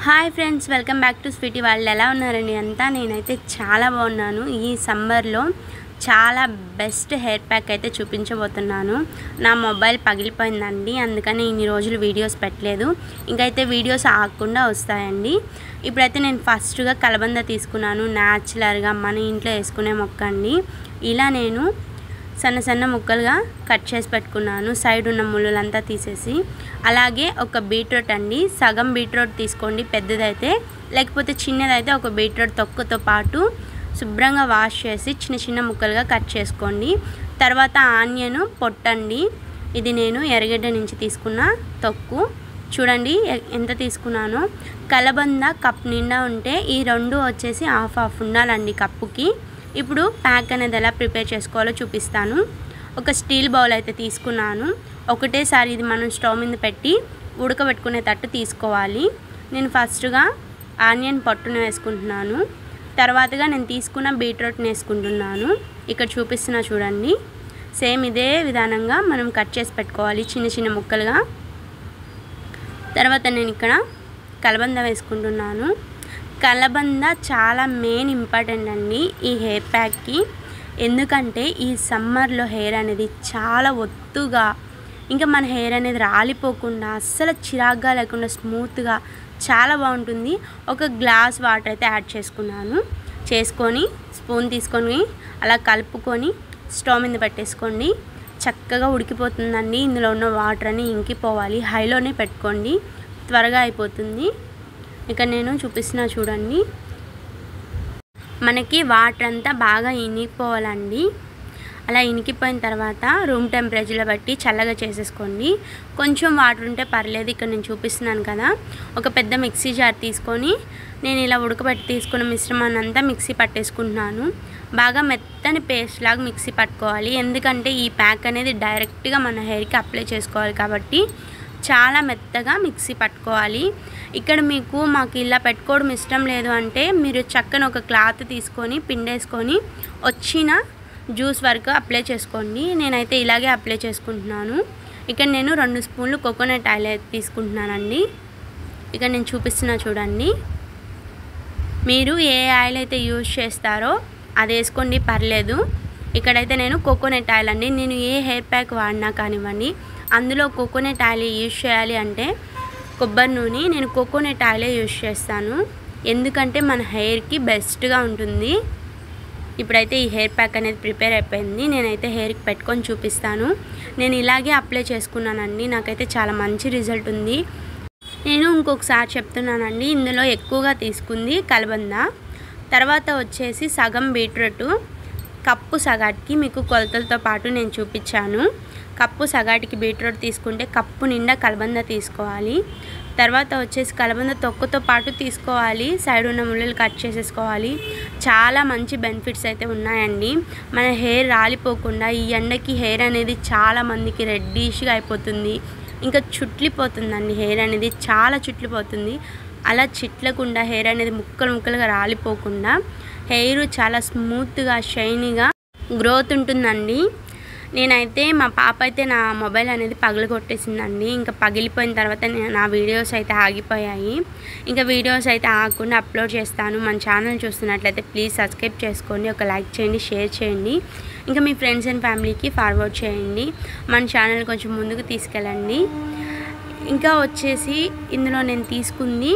Hi friends, welcome back to sweety world. ఎలా ఉన్నారండి అంతా? నేనైతే చాలా బాగున్నాను. ఈ సమ్మర్లో చాలా బెస్ట్ హెయిర్ ప్యాక్ అయితే చూపించబోతున్నాను. నా మొబైల్ పగిలిపోయిందండి, అందుకని ఇన్ని రోజులు వీడియోస్ పెట్టలేదు. ఇంకైతే వీడియోస్ ఆగకుండా వస్తాయండి. ఇప్పుడైతే నేను ఫస్ట్గా కలబంద తీసుకున్నాను. న్యాచురల్గా మన ఇంట్లో వేసుకునే మొక్క అండి. ఇలా నేను సన్న సన్న ముక్కలుగా కట్ చేసి పెట్టుకున్నాను, సైడ్ ఉన్న ముళ్ళంతా తీసేసి. అలాగే ఒక బీట్రూట్ అండి, సగం బీట్రూట్ తీసుకోండి పెద్దదైతే, లేకపోతే చిన్నదైతే ఒక బీట్రూట్ తొక్కతో పాటు శుభ్రంగా వాష్ చేసి చిన్న చిన్న ముక్కలుగా కట్ చేసుకోండి. తర్వాత ఆనియన్ పొట్టండి, ఇది నేను ఎర్రగడ్డ నుంచి తీసుకున్న తొక్కు. చూడండి ఎంత తీసుకున్నానో. కలబంద కప్ నిండా ఉంటే ఈ రెండు వచ్చేసి హాఫ్ ఉండాలండి కప్పుకి. ఇప్పుడు ప్యాక్ అనేది ఎలా ప్రిపేర్ చేసుకోవాలో చూపిస్తాను. ఒక స్టీల్ బౌల్ అయితే తీసుకున్నాను. ఒకటేసారి ఇది మనం స్టవ్ మీద పెట్టి ఉడకబెట్టుకునేటట్టు తీసుకోవాలి. నేను ఫస్ట్గా ఆనియన్ పొట్టును వేసుకుంటున్నాను. తర్వాతగా నేను తీసుకున్న బీట్రూట్ని వేసుకుంటున్నాను. ఇక్కడ చూపిస్తున్నా చూడండి. సేమ్ ఇదే విధానంగా మనం కట్ చేసి పెట్టుకోవాలి చిన్న చిన్న ముక్కలుగా. తర్వాత నేను ఇక్కడ కలబంద వేసుకుంటున్నాను. కలబంద చాలా మెయిన్ ఇంపార్టెంట్ అండి ఈ హెయిర్ ప్యాక్కి. ఎందుకంటే ఈ సమ్మర్లో హెయిర్ అనేది చాలా ఒత్తుగా, ఇంకా మన హెయిర్ అనేది రాలిపోకుండా అస్సలు చిరాగ్గా లేకుండా స్మూత్గా చాలా బాగుంటుంది. ఒక గ్లాస్ వాటర్ అయితే యాడ్ చేసుకొని స్పూన్ తీసుకొని అలా కలుపుకొని స్టవ్ మీద పెట్టేసుకోండి. చక్కగా ఉడికిపోతుందండి. ఇందులో ఉన్న వాటర్ అని ఇంకిపోవాలి. హైలోనే పెట్టుకోండి, త్వరగా అయిపోతుంది. ఇక నేను చూపిస్తున్నా చూడండి. మనకి వాటర్ అంతా బాగా ఇనికిపోవాలండి. అలా ఇనికిపోయిన తర్వాత రూమ్ టెంపరేచర్లో బట్టి చల్లగా చేసేసుకోండి. కొంచెం వాటర్ ఉంటే పర్లేదు. ఇక్కడ నేను చూపిస్తున్నాను కదా, ఒక పెద్ద మిక్సీ జార్ తీసుకొని నేను ఇలా ఉడకబెట్టి తీసుకున్న మిశ్రమాన్ని అంతా మిక్సీ పట్టేసుకుంటున్నాను. బాగా మెత్తని పేస్ట్ లాగా మిక్సీ పట్టుకోవాలి. ఎందుకంటే ఈ ప్యాక్ అనేది డైరెక్ట్గా మన హెయిర్కి అప్లై చేసుకోవాలి కాబట్టి చాలా మెత్తగా మిక్సీ పట్టుకోవాలి. ఇక్కడ మాకు ఇలా పెట్టుకోవడం ఇష్టం లేదు అంటే మీరు చక్కని ఒక క్లాత్ తీసుకొని పిండేసుకొని వచ్చిన జ్యూస్ వరకు అప్లై చేసుకోండి. నేనైతే ఇలాగే అప్లై చేసుకుంటున్నాను. ఇక్కడ నేను 2 స్పూన్లు కోకోనట్ ఆయిల్ తీసుకుంటున్నానండి. ఇక్కడ నేను చూపిస్తున్నా చూడండి. మీరు ఏ ఆయిల్ అయితే యూజ్ చేస్తారో అది వేసుకోండి, పర్లేదు. ఇక్కడైతే నేను కోకోనట్ ఆయిల్ అండి. నేను ఏ హెయిర్ ప్యాక్ వాడినా కానివ్వండి, అందులో కోకోనట్ ఆయిల్ యూజ్ చేయాలి అంటే కొబ్బరి నూనె, నేను కోకోనట్ ఆయిలే యూజ్ చేస్తాను. ఎందుకంటే మన హెయిర్కి బెస్ట్గా ఉంటుంది. ఇప్పుడైతే ఈ హెయిర్ ప్యాక్ అనేది ప్రిపేర్ అయిపోయింది. నేనైతే హెయిర్కి పెట్టుకొని చూపిస్తాను. నేను ఇలాగే అప్లై చేసుకున్నానండి. నాకైతే చాలా మంచి రిజల్ట్ ఉంది. నేను ఇంకొకసారి చెప్తున్నానండి, ఇందులో ఎక్కువగా తీసుకుంది కలబంద, తర్వాత వచ్చేసి సగం బీట్రూట్, కప్పు సగాటికి మీకు కొలతలతో పాటు నేను చూపించాను. కప్పు సగాటికి బీట్రూట్ తీసుకుంటే కప్పు నిండా కలబంద తీసుకోవాలి. తర్వాత వచ్చేసి కలబంద తొక్కతో పాటు తీసుకోవాలి. సైడ్ ఉన్న ముళ్ళలు కట్ చేసేసుకోవాలి. చాలా మంచి బెనిఫిట్స్ అయితే ఉన్నాయండి. మన హెయిర్ రాలిపోకుండా, ఈ ఎండకి హెయిర్ అనేది చాలా మందికి రెడ్డిష్గా అయిపోతుంది, ఇంకా చుట్లిపోతుందండి. హెయిర్ అనేది చాలా చుట్లిపోతుంది. అలా చిట్లకుండా హెయిర్ అనేది ముక్కలుగా రాలిపోకుండా హెయిర్ చాలా స్మూత్గా షైనీగా గ్రోత్ ఉంటుందండి. నేనైతే మా పాప అయితే నా మొబైల్ అనేది పగలగొట్టేసిందండి. ఇంకా పగిలిపోయిన తర్వాత నా వీడియోస్ అయితే ఆగిపోయాయి. ఇంకా వీడియోస్ అయితే ఆగకుండా అప్లోడ్ చేస్తాను. మన ఛానల్ చూస్తున్నట్లయితే ప్లీజ్ సబ్స్క్రైబ్ చేసుకోండి, ఒక లైక్ చేయండి, షేర్ చేయండి, ఇంకా మీ ఫ్రెండ్స్ అండ్ ఫ్యామిలీకి ఫార్వర్డ్ చేయండి. మన ఛానల్ కొంచెం ముందుకు తీసుకెళ్ళండి. ఇంకా వచ్చేసి ఇందులో నేను తీసుకుంది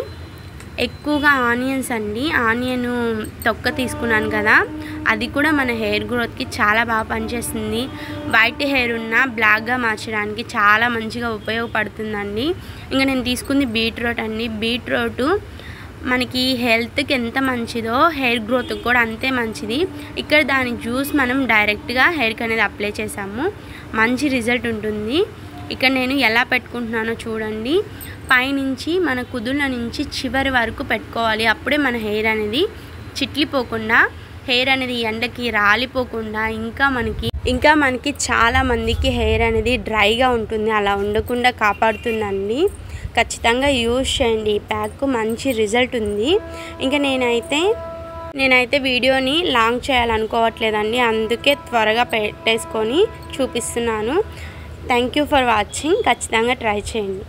ఎక్కువగా ఆనియన్స్ అండి. ఆనియన్ తొక్క తీసుకున్నాను కదా, అది కూడా మన హెయిర్ గ్రోత్కి చాలా బాగా పనిచేస్తుంది. వైట్ హెయిర్ ఉన్న బ్లాక్గా మార్చడానికి చాలా మంచిగా ఉపయోగపడుతుందండి. ఇంకా నేను తీసుకుంది బీట్రూట్ అండి. బీట్రూట్ మనకి హెల్త్కి ఎంత మంచిదో హెయిర్ గ్రోత్కి కూడా అంతే మంచిది. ఇక్కడ దాని జ్యూస్ మనం డైరెక్ట్గా హెయిర్కి అనేది అప్లై చేసాము, మంచి రిజల్ట్ ఉంటుంది. ఇక్కడ నేను ఎలా పెట్టుకుంటున్నానో చూడండి. పైనుంచి మన కుదుళ్ళ నుంచి చివరి వరకు పెట్టుకోవాలి. అప్పుడే మన హెయిర్ అనేది చిట్లిపోకుండా, హెయిర్ అనేది ఎండకి రాలిపోకుండా, ఇంకా మనకి చాలా మందికి హెయిర్ అనేది డ్రైగా ఉంటుంది, అలా ఉండకుండా కాపాడుతుందండి. ఖచ్చితంగా యూజ్ చేయండి. ఈ ప్యాక్ మంచి రిజల్ట్ ఉంది. ఇంకా నేనైతే వీడియోని లాంగ్ చేయాలనుకోవట్లేదండి, అందుకే త్వరగా పెట్టేసుకొని చూపిస్తున్నాను. Thank you for watching. ఖచ్చితంగా ట్రై చేయండి.